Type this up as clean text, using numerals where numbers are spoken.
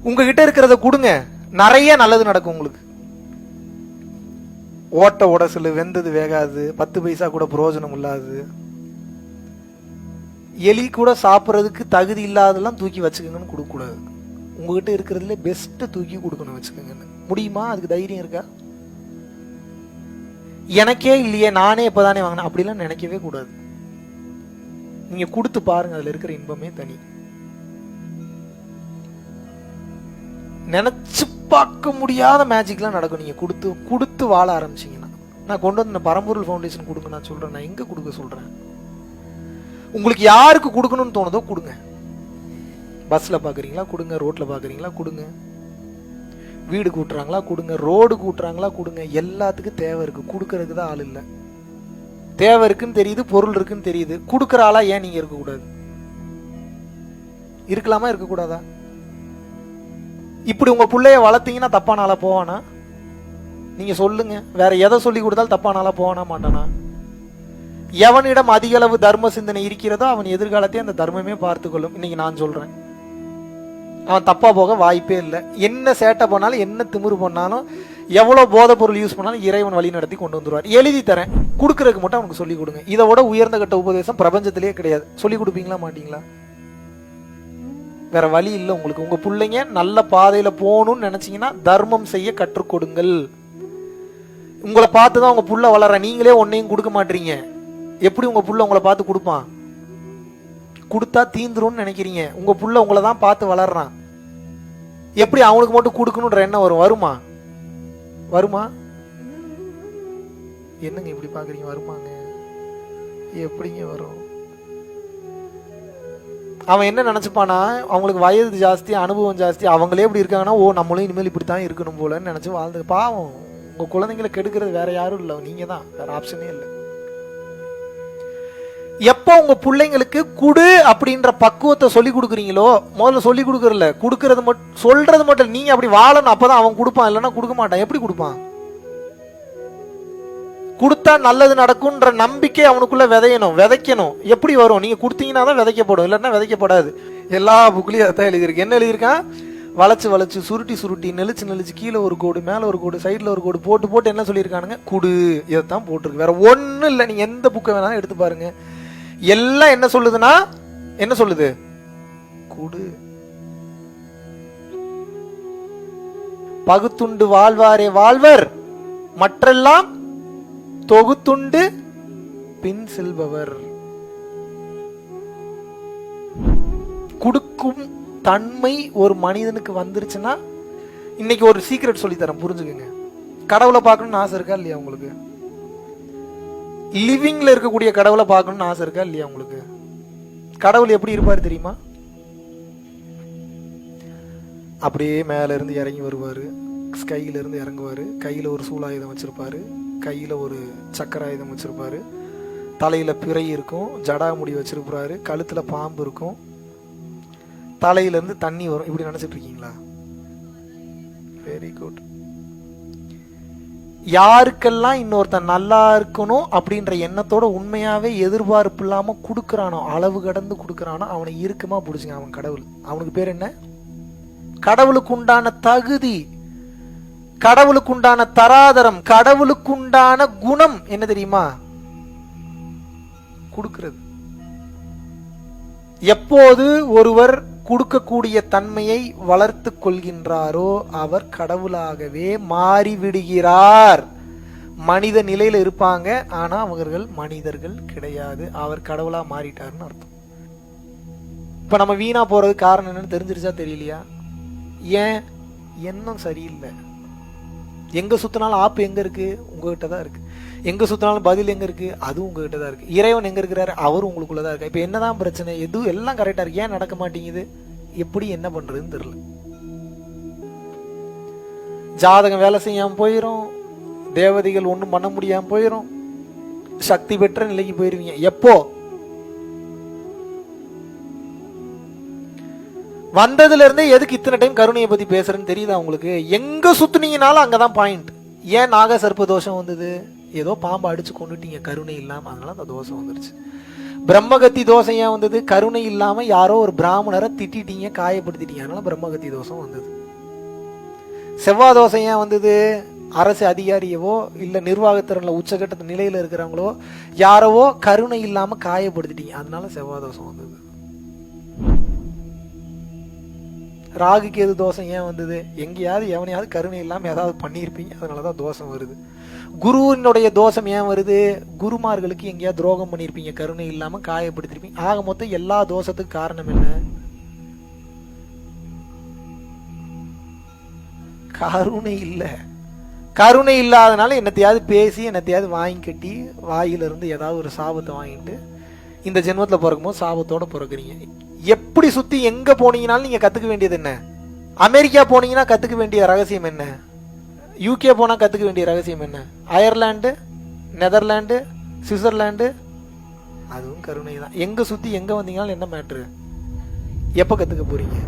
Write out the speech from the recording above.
உங்ககிட்ட இருக்கிறத கொடுங்க, நிறைய நல்லது நடக்கும் உங்களுக்கு. ஓட்ட உடசல், வெந்தது வேகாது, 10 பைசா கூட பிரயோஜனம் இல்லாது, எலி கூட சாப்பிட்றதுக்கு தகுதி இல்லாதெல்லாம் தூக்கி வச்சுக்கோங்கன்னு கொடுக்கக்கூடாது. உங்ககிட்ட இருக்கிறதுல பெஸ்ட் தூக்கி கொடுக்கணும் வச்சுக்கோங்கன்னு. முடியுமா? அதுக்கு தைரியம் இருக்கா? எனக்கே இல்லையே, நானே இப்பதானே வாங்கினேன் அப்படிலாம் நினைக்கவே கூடாது. நீங்க கொடுத்து பாருங்க, அதுல இருக்கிற இன்பமே தனி. நினைச்சு பார்க்க முடியாத மேஜிக்லாம் நடக்கும் நீங்க கொடுத்து கொடுத்து வாழ ஆரம்பிச்சீங்கன்னா. நான் கொண்டு வந்து பரம்பொருள் ஃபவுண்டேஷன் கொடுங்க நான் சொல்றேன். நான் எங்க கொடுக்க சொல்றேன்? உங்களுக்கு யாருக்கு கொடுக்கணும்னு தோணுதோ கொடுங்க. பஸ்ல பாக்குறீங்களா கொடுங்க, ரோட்ல பாக்குறீங்களா கொடுங்க, வீடு கூட்டுறாங்களா கொடுங்க, ரோடு கூட்டுறாங்களா கொடுங்க. எல்லாத்துக்கும் தேவை இருக்கு, கொடுக்கறதுக்கு தான் ஆள் இல்லை. தேவை இருக்குன்னு தெரியுது, பொருள் இருக்குன்னு தெரியுது, கொடுக்கற ஆளா ஏன் நீங்க இருக்கக்கூடாது? இருக்கலாமா, இருக்கக்கூடாதா? இப்படி உங்க பிள்ளைய வளர்த்தீங்கன்னா தப்பான ஆளா போவானா? நீங்க சொல்லுங்க. வேற எதை சொல்லி கொடுத்தாலும் தப்பான ஆளா போவானா மாட்டானா? எவனிடம் அதிக அளவு தர்ம சிந்தனை இருக்கிறதோ அவன் எதிர்காலத்தை அந்த தர்மமே பார்த்து கொள்ளும். இன்னைக்கு நான் சொல்றேன், அவன் தப்பா போக வாய்ப்பே இல்லை. என்ன சேட்டை பண்ணாலும், என்ன திமிரு பண்ணாலும், எவ்வளவு போதை பொருள் யூஸ் பண்ணாலும் இறைவன் வழி நடத்தி கொண்டு வந்துருவார். எழுதி தரேன், கொடுக்கறதுக்கு மட்டும் அவனுக்கு சொல்லிக் கொடுங்க. இதை விட உயர்ந்த கட்ட உபதேசம் பிரபஞ்சத்திலேயே கிடையாது. சொல்லி கொடுப்பீங்களா மாட்டீங்களா? வேற வழி இல்லை உங்களுக்கு. உங்க பிள்ளைங்க நல்ல பாதையில போகணும்னு நினைச்சீங்கன்னா தர்மம் செய்ய கற்றுக் கொடுங்கள். உங்களை பார்த்துதான் உங்க புள்ள வளர. நீங்களே ஒன்னையும் கொடுக்க மாட்டீங்க. எப்படி உங்க புள்ள உங்களை பார்த்து கொடுப்பான்? கொடுத்தா தீந்துரும்னு நினைக்கிறீங்க. உங்க புள்ள உங்களை தான் பார்த்து வளர்றான். எப்படி அவனுக்கு மட்டும் கொடுக்கணுன்ற எண்ணம் வரும்? வருமா? வருமா? என்னங்க இப்படி பாக்குறீங்க? வருமாங்க? எப்படிங்க வரும்? அவன் என்ன நினைச்சுப்பானா, அவங்களுக்கு வயது ஜாஸ்தி, அனுபவம் ஜாஸ்தி, அவங்களே இப்படி இருக்காங்கன்னா ஓ நம்மளும் இனிமேல் இப்படித்தான் இருக்கணும் போலன்னு நினைச்சு வாழ்ந்து. பாவம், உங்க குழந்தைங்களை கெடுக்கிறது வேற யாரும் இல்லை, நீங்க தான். வேற ஆப்ஷனே இல்லை. எப்போ உங்க பிள்ளைங்களுக்கு குடு அப்படின்ற பக்குவத்தை சொல்லி கொடுக்குறீங்களோ, முதல்ல சொல்லி கொடுக்கறல, கொடுக்கறது மட்டும் சொல்றது மட்டும். நீங்க அப்படி வாழணும், அப்பதான் அவன் கொடுப்பான், இல்லைன்னா கொடுக்க மாட்டான். எப்படி கொடுப்பான்? கொடுத்தா நல்லது நடக்கும்ன்ற நம்பிக்கை அவனுக்குள்ள விதையணும், விதைக்கணும். எப்படி வரும்? நீங்க கொடுத்தீங்கன்னா தான் விதைக்கப்படும், இல்லைன்னா விதைக்கப்படாது. எல்லா புக்லயும் அதான் எழுதியிருக்கு. என்ன எழுதியிருக்கான்? வளைச்சு வளைச்சு, சுருட்டி சுருட்டி, நெளிச்சு நெளிச்சு, கீழே ஒரு கோடு, மேல ஒரு கோடு, சைட்ல ஒரு கோடு போட்டு போட்டு என்ன சொல்லியிருக்கானுங்க? குடு. இதைத்தான் போட்டிருக்கு, வேற ஒன்னும் இல்லை. நீங்க எந்த புக்கை வேணாலும் எடுத்து பாருங்க, எல்லாம் என்ன சொல்லுதுன்னா, என்ன சொல்லுது? குடு. பகுத்துண்டு வாழ்வாரே வாழ்வர், மற்றெல்லாம் தொகுத்துண்டு பின் செல்பவர். கொடுக்கும் தன்மை ஒரு மனிதனுக்கு வந்துருச்சுன்னா, இன்னைக்கு ஒரு சீக்ரெட் சொல்லி தரேன், புரிஞ்சுக்கங்க. கடவுளை பார்க்கணும்னு ஆசை இருக்கா இல்லையா உங்களுக்கு? லிவிங்ல இருக்கக்கூடிய கடவுளை பார்க்கணும்னு ஆசை இருக்கா இல்லையா உங்களுக்கு? கடவுள் எப்படி இருப்பாரு தெரியுமா? அப்படியே மேல இருந்து இறங்கி வருவாரு, ஸ்கையில இருந்து இறங்குவாரு, கையில ஒரு சூலாயுதம் வச்சிருப்பாரு, கையில ஒரு சக்கராயுதம் வச்சிருப்பாரு, தலையில பிறை இருக்கும், ஜடாமுடி வச்சிருப்பாரு, கழுத்துல பாம்பு இருக்கும், தலையில இருந்து தண்ணி வரும். இப்படி நினைச்சிட்டு இருக்கீங்களா? Very good. யாருக்கெல்லாம் இன்னொருத்தன் நல்லா இருக்கணும் அப்படின்ற எண்ணத்தோட உண்மையாவே எதிர்பார்ப்பு இல்லாம கொடுக்கறானோ, அளவு கடந்து கொடுக்கறானோ, அவனை இறுக்கமா பிடிச்சுங்க. அவன் கடவுள். அவனுக்கு பேர் என்ன? கடவுளுக்கு உண்டான தகுதி, கடவுளுக்கு உண்டான தராதரம், கடவுளுக்கு உண்டான குணம் என்ன தெரியுமா? கொடுக்கிறது. எப்போது ஒருவர் கொடுக்கக்கூடிய தன்மையை வளர்த்து கொள்கின்றாரோ அவர் கடவுளாகவே மாறிவிடுகிறார். மனித நிலையில இருப்பாங்க, ஆனா அவர்கள் மனிதர்கள் கிடையாது. அவர் கடவுளா மாறிட்டாருன்னு அர்த்தம். இப்ப நம்ம வீணா போறது காரணம் என்னன்னு தெரிஞ்சிருச்சா தெரியலையா? ஏன்? எண்ணம் சரியில்லை. எங்க சுத்தினாலும் ஆப்பு எங்க இருக்கு? உங்ககிட்ட தான் இருக்கு. எங்க சுத்தினாலும் பதில் எங்க இருக்கு? அதுவும் உங்ககிட்ட தான் இருக்கு. இறைவன் எங்க இருக்கிறாரு? அவரும் உங்களுக்குள்ளதான் இருக்கு. இப்ப என்னதான் பிரச்சனை? எதுவும் எல்லாம் கரெக்டா இருக்கு, ஏன் நடக்க மாட்டேங்குது? எப்படி என்ன பண்றதுன்னு தெரியல. ஜாதகம் வேலை செய்யாம போயிரும், தேவதைகள் ஒண்ணும் பண்ண முடியாம போயிரும், சக்தி பெற்ற நிலைக்கு போயிருவீங்க. எப்போ வந்ததுல இருந்தே எதுக்கு இத்தனை டைம் கருணையை பத்தி பேசுறேன்னு தெரியுதா உங்களுக்கு? எங்க சுத்துனீங்கனாலும் அங்கதான் பாயிண்ட். ஏன் நாக சர்ப்ப தோஷம் வந்தது? ஏதோ பாம்பு அடிச்சு கொண்டுட்டீங்க கருணை இல்லாம, அதனால அந்த தோஷம் வந்துருச்சு. பிரம்மகத்தி தோஷம் ஏன் வந்தது? கருணை இல்லாம யாரோ ஒரு பிராமணரை திட்டிட்டீங்க, காயப்படுத்திட்டீங்க, அதனால பிரம்மகத்தி தோஷம் வந்தது. செவ்வாய் தோஷம் ஏன் வந்தது? அரசு அதிகாரியவோ இல்ல நிர்வாகத்திறன்ல உச்சகட்ட நிலையில இருக்கிறவங்களோ யாரவோ கருணை இல்லாம காயப்படுத்திட்டீங்க, அதனால செவ்வாய் தோஷம் வந்தது. ராகு கேது தோஷம் ஏன் வந்தது? எங்கேயாவது எவனையாவது கருணை இல்லாம ஏதாவது பண்ணியிருப்பீங்க, அதனாலதான் தோஷம் வருது. குருவினுடைய தோஷம் ஏன் வருது? குருமார்களுக்கு எங்கேயாவது துரோகம் பண்ணியிருப்பீங்க, கருணை இல்லாம காயப்படுத்திருப்பீங்க. ஆக மொத்தம் எல்லா தோஷத்துக்கு காரணம் என்ன? கருணை இல்ல. கருணை இல்லாதனால என்னத்தையாவது பேசி என்னத்தையாவது வாங்கி கட்டி வாயிலிருந்து ஏதாவது ஒரு சாபத்தை வாங்கிட்டு இந்த ஜென்மத்தில் பிறக்கும்போது சாபத்தோட பிறக்குறீங்க. எப்படி சுத்தி எங்க போனீங்கனாலும் நீங்க கத்துக்க வேண்டியது என்ன? அமெரிக்கா போனீங்கன்னா கத்துக்க வேண்டிய ரகசியம் என்ன? யூகே போனா கத்துக்க வேண்டிய ரகசியம் என்ன? அயர்லாந்து, நெதர்லாந்து, சுவிட்சர்லாந்து, அதுவும் கருணை தான். எங்க சுத்தி எங்க வந்தீங்கனாலும் என்ன மேட்ரு? எப்ப கத்துக்க போறீங்க?